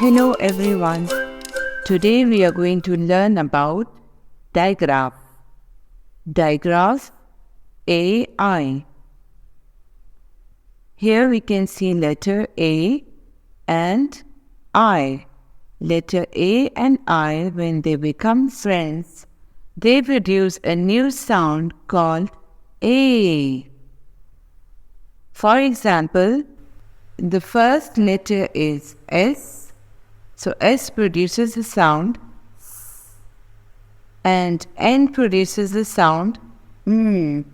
Hello everyone. Today we are going to learn about digraph. Digraph AI. Here we can see letter A and I. Letter A and I, when they become friends, they produce a new sound called A. For example, the first letter is S. So S produces the sound S, and N produces the sound M.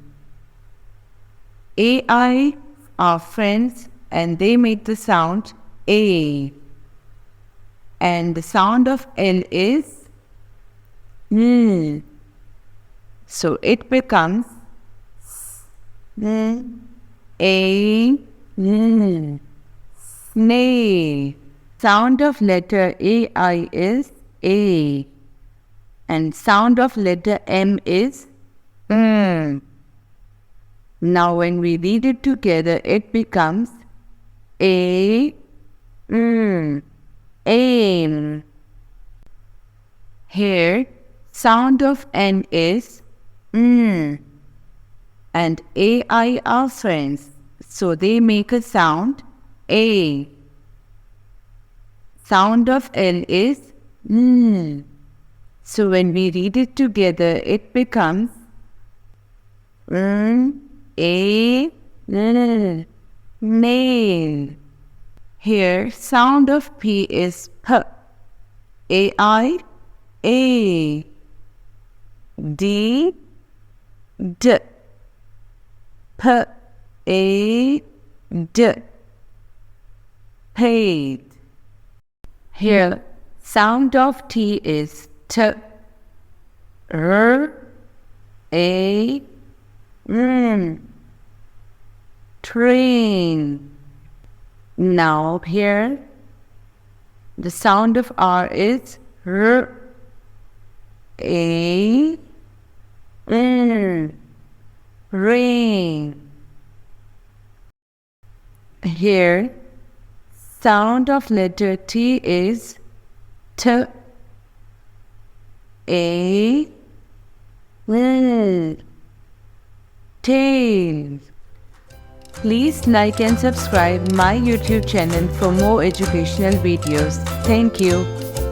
AI are friends and they make the sound A. And the sound of L is L. So it becomes A. Snail. Sound of letter AI is A. And sound of letter M is M. Now when we read it together, it becomes A. Aim. Here, sound of N is N. And AI are friends, so they make a sound A. Sound of L is L. So when we read it together, it becomes A. Nail. Here, sound of P is P. AI, A. D. D. P. A. D. Paid. Here, sound of T is T. R. A. N. Train. Now here, the sound of R is R. A. N. Rain. Here, sound of letter T is T. A. L. Tail. Please like and subscribe my YouTube channel for more educational videos. Thank you.